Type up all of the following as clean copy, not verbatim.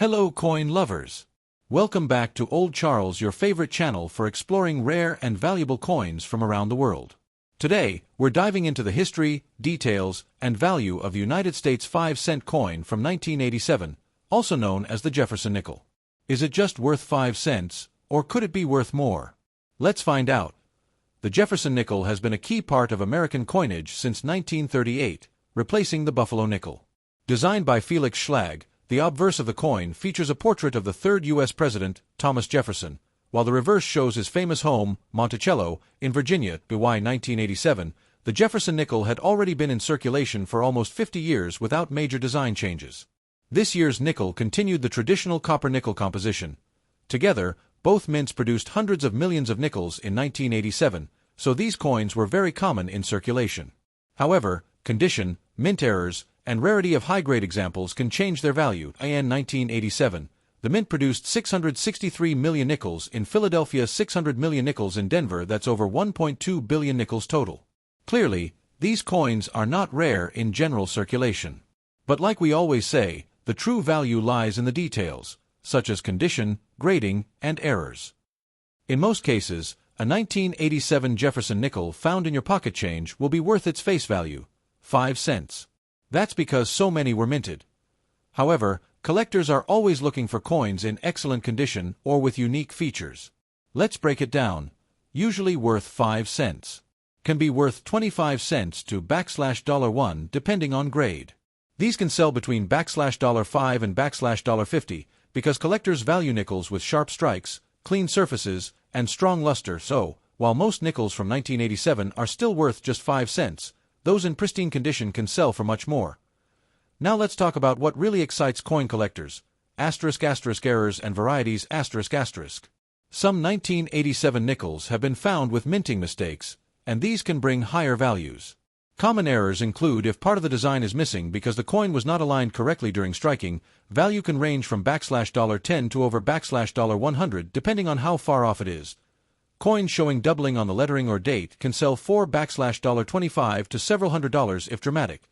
Hello coin lovers! Welcome back to Old Charles, your favorite channel for exploring rare and valuable coins from around the world. Today, we're diving into the history, details, and value of the United States 5-cent coin from 1987, also known as the Jefferson Nickel. Is it just worth 5 cents, or could it be worth more? Let's find out. The Jefferson Nickel has been a key part of American coinage since 1938, replacing the Buffalo nickel. Designed by Felix Schlag, the obverse of the coin features a portrait of the third U.S. President, Thomas Jefferson, while the reverse shows his famous home, Monticello, in Virginia. By 1987, the Jefferson nickel had already been in circulation for almost 50 years without major design changes. This year's nickel continued the traditional copper-nickel composition. Together, both mints produced hundreds of millions of nickels in 1987, so these coins were very common in circulation. However, condition, mint errors, and rarity of high-grade examples can change their value. In 1987, the mint produced 663 million nickels in Philadelphia, 600 million nickels in Denver. That's over 1.2 billion nickels total. Clearly, these coins are not rare in general circulation. But like we always say, the true value lies in the details, such as condition, grading, and errors. In most cases, a 1987 Jefferson nickel found in your pocket change will be worth its face value, 5 cents. That's because so many were minted. However, collectors are always looking for coins in excellent condition or with unique features. Let's break it down. Usually worth 5 cents. Can be worth 25 cents to $1 depending on grade. These can sell between $5 and $50 because collectors value nickels with sharp strikes, clean surfaces, and strong luster. So, while most nickels from 1987 are still worth just 5 cents, those in pristine condition can sell for much more. Now let's talk about what really excites coin collectors. Errors and varieties. Some 1987 nickels have been found with minting mistakes, and these can bring higher values. Common errors include if part of the design is missing because the coin was not aligned correctly during striking. Value can range from $10 to over $100 depending on how far off it is. Coins showing doubling on the lettering or date can sell for $25 to several $100s if dramatic.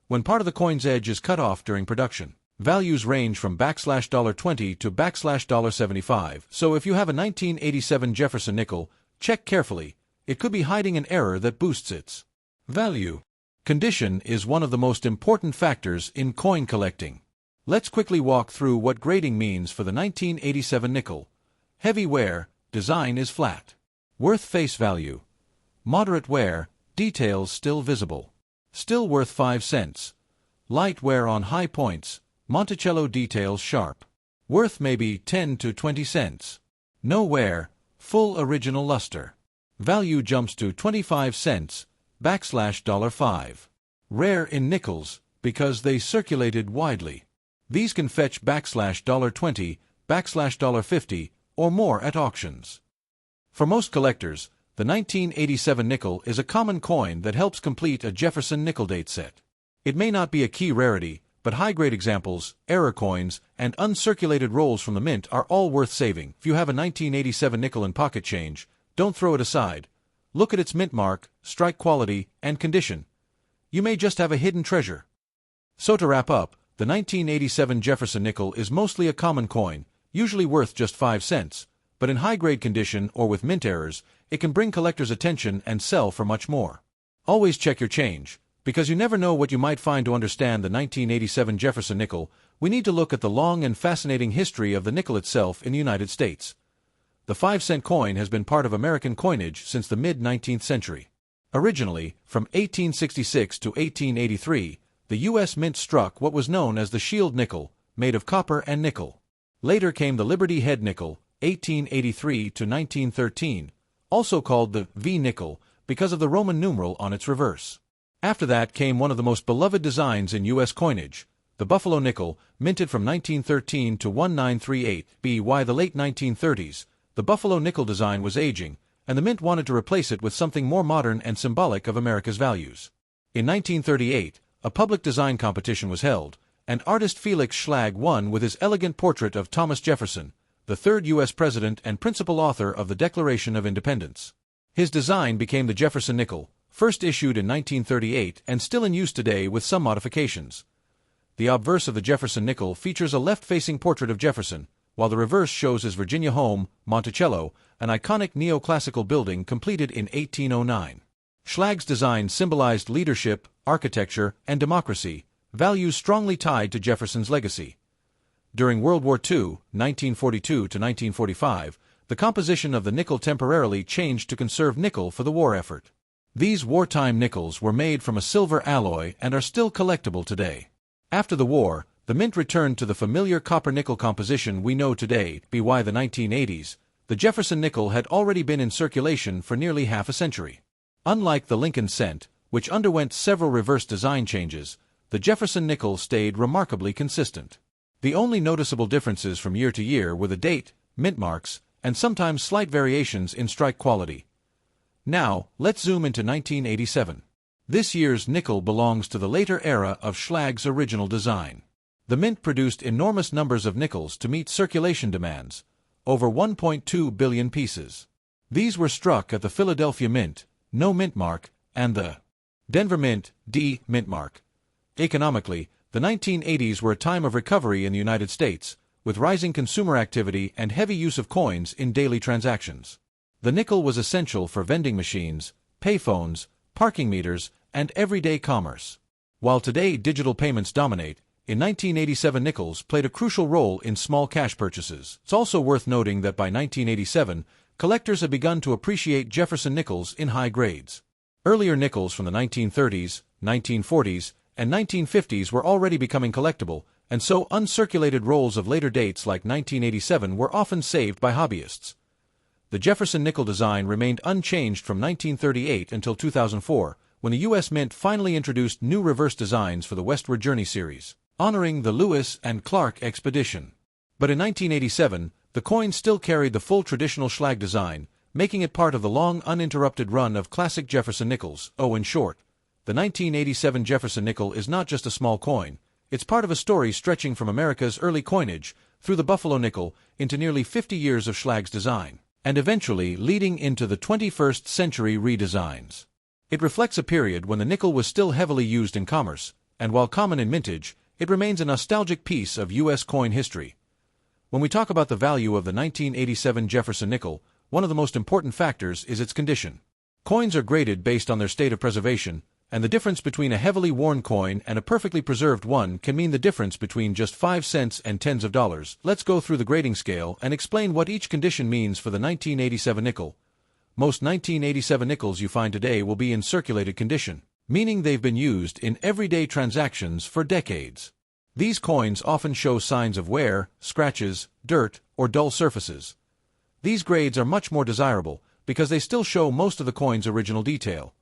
When part of the coin's edge is cut off during production, values range from $20 to $75. So if you have a 1987 Jefferson nickel, check carefully. It could be hiding an error that boosts its value. Condition is one of the most important factors in coin collecting. Let's quickly walk through what grading means for the 1987 nickel. Heavy wear, design is flat. Worth face value. Moderate wear, details still visible. Still worth 5 cents. Light wear on high points, Monticello details sharp. Worth maybe 10 to 20 cents. No wear, full original luster. Value jumps to 25 cents, $5. Rare in nickels, because they circulated widely. These can fetch $20, $50, or more at auctions. For most collectors, the 1987 nickel is a common coin that helps complete a Jefferson nickel date set. It may not be a key rarity, but high-grade examples, error coins, and uncirculated rolls from the mint are all worth saving. If you have a 1987 nickel in pocket change, don't throw it aside. Look at its mint mark, strike quality, and condition. You may just have a hidden treasure. So to wrap up, the 1987 Jefferson nickel is mostly a common coin, usually worth just 5 cents, but in high-grade condition or with mint errors, it can bring collectors' attention and sell for much more. Always check your change, because you never know what you might find. To understand the 1987 Jefferson nickel, we need to look at the long and fascinating history of the nickel itself in the United States. The 5-cent coin has been part of American coinage since the mid-19th century. Originally, from 1866 to 1883, the U.S. Mint struck what was known as the shield nickel, made of copper and nickel. Later came the Liberty Head nickel, 1883 to 1913, also called the V nickel because of the Roman numeral on its reverse. After that came one of the most beloved designs in U.S. coinage, the Buffalo nickel, minted from 1913 to 1938. By the late 1930s, the Buffalo nickel design was aging, and the mint wanted to replace it with something more modern and symbolic of America's values. In 1938, a public design competition was held, and artist Felix Schlag won with his elegant portrait of Thomas Jefferson, the third U.S. President and principal author of the Declaration of Independence. His design became the Jefferson Nickel, first issued in 1938 and still in use today with some modifications. The obverse of the Jefferson Nickel features a left-facing portrait of Jefferson, while the reverse shows his Virginia home, Monticello, an iconic neoclassical building completed in 1809. Schlag's design symbolized leadership, architecture, and democracy, values strongly tied to Jefferson's legacy. During World War II, 1942 to 1945, the composition of the nickel temporarily changed to conserve nickel for the war effort. These wartime nickels were made from a silver alloy and are still collectible today. After the war, the mint returned to the familiar copper-nickel composition we know today. By the 1980s, the Jefferson nickel had already been in circulation for nearly half a century. Unlike the Lincoln cent, which underwent several reverse design changes, the Jefferson nickel stayed remarkably consistent. The only noticeable differences from year to year were the date, mint marks, and sometimes slight variations in strike quality. Now, let's zoom into 1987. This year's nickel belongs to the later era of Schlag's original design. The mint produced enormous numbers of nickels to meet circulation demands, over 1.2 billion pieces. These were struck at the Philadelphia Mint, no mint mark, and the Denver Mint, D mint mark. Economically, the 1980s were a time of recovery in the United States, with rising consumer activity and heavy use of coins in daily transactions. The nickel was essential for vending machines, payphones, parking meters, and everyday commerce. While today digital payments dominate, in 1987 nickels played a crucial role in small cash purchases. It's also worth noting that by 1987, collectors had begun to appreciate Jefferson nickels in high grades. Earlier nickels from the 1930s, 1940s, and 1950s were already becoming collectible, and so uncirculated rolls of later dates like 1987 were often saved by hobbyists. The Jefferson nickel design remained unchanged from 1938 until 2004, when the U.S. Mint finally introduced new reverse designs for the Westward Journey series, honoring the Lewis and Clark expedition. But in 1987, the coin still carried the full traditional Schlag design, making it part of the long uninterrupted run of classic Jefferson nickels. In short, the 1987 Jefferson nickel is not just a small coin, it's part of a story stretching from America's early coinage, through the Buffalo nickel, into nearly 50 years of Schlag's design, and eventually leading into the 21st century redesigns. It reflects a period when the nickel was still heavily used in commerce, and while common in mintage, it remains a nostalgic piece of U.S. coin history. When we talk about the value of the 1987 Jefferson nickel, one of the most important factors is its condition. Coins are graded based on their state of preservation, and the difference between a heavily worn coin and a perfectly preserved one can mean the difference between just 5 cents and tens of dollars. Let's go through the grading scale and explain what each condition means for the 1987 nickel. Most 1987 nickels you find today will be in circulated condition, meaning they've been used in everyday transactions for decades. These coins often show signs of wear, scratches, dirt, or dull surfaces. These grades are much more desirable because they still show most of the coin's original detail.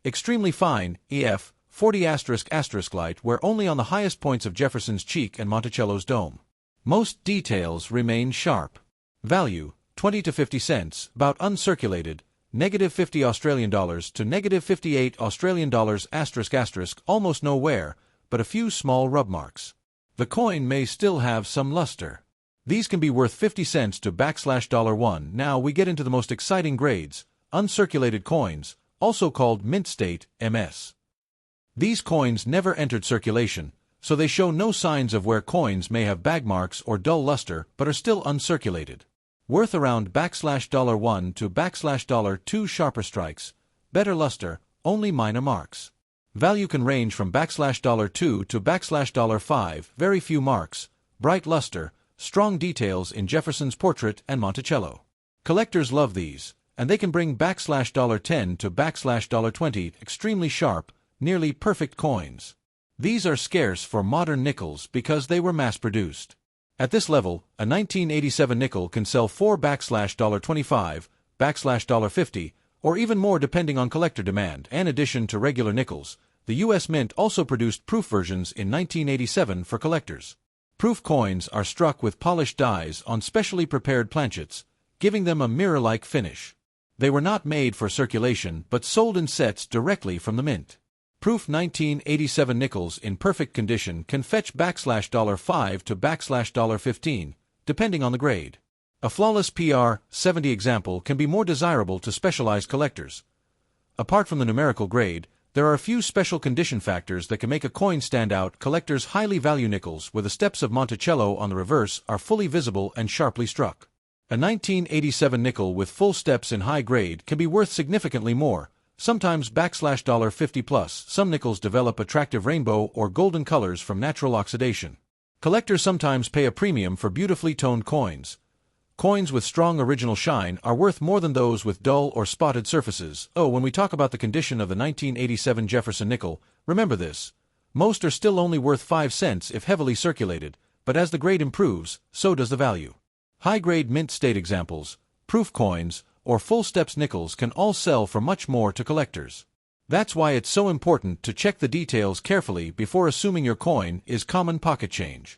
Extremely fine, EF, 40*** light wear only on the highest points of Jefferson's cheek and Monticello's dome. Most details remain sharp. Value, 20 to 50 cents, about uncirculated, -50 Australian dollars to -58 Australian dollars ***, almost no wear, but a few small rub marks. The coin may still have some luster. These can be worth 50 cents to $1. Now we get into the most exciting grades, uncirculated coins, also called mint state, MS. These coins never entered circulation, so they show no signs of where coins may have bag marks or dull luster but are still uncirculated. Worth around $1 to $2 sharper strikes, better luster, only minor marks. Value can range from $2 to $5, very few marks, bright luster, strong details in Jefferson's portrait and Monticello. Collectors love these, and they can bring $10 to $20, extremely sharp, nearly perfect coins. These are scarce for modern nickels because they were mass-produced. At this level, a 1987 nickel can sell for $25, $50, or even more depending on collector demand. In addition to regular nickels, the U.S. Mint also produced proof versions in 1987 for collectors. Proof coins are struck with polished dies on specially prepared planchets, giving them a mirror-like finish. They were not made for circulation but sold in sets directly from the mint. Proof 1987 nickels in perfect condition can fetch $5 to $15, depending on the grade. A flawless PR-70 example can be more desirable to specialized collectors. Apart from the numerical grade, There are a few special condition factors that can make a coin stand out. Collectors highly value nickels where the steps of Monticello on the reverse are fully visible and sharply struck. A 1987 nickel with full steps in high grade can be worth significantly more, sometimes $50 plus. Some nickels develop attractive rainbow or golden colors from natural oxidation. Collectors sometimes pay a premium for beautifully toned coins. Coins with strong original shine are worth more than those with dull or spotted surfaces. When we talk about the condition of the 1987 Jefferson nickel, remember this. Most are still only worth 5 cents if heavily circulated, but as the grade improves, so does the value. High-grade mint state examples, proof coins, or full steps nickels can all sell for much more to collectors. That's why it's so important to check the details carefully before assuming your coin is common pocket change.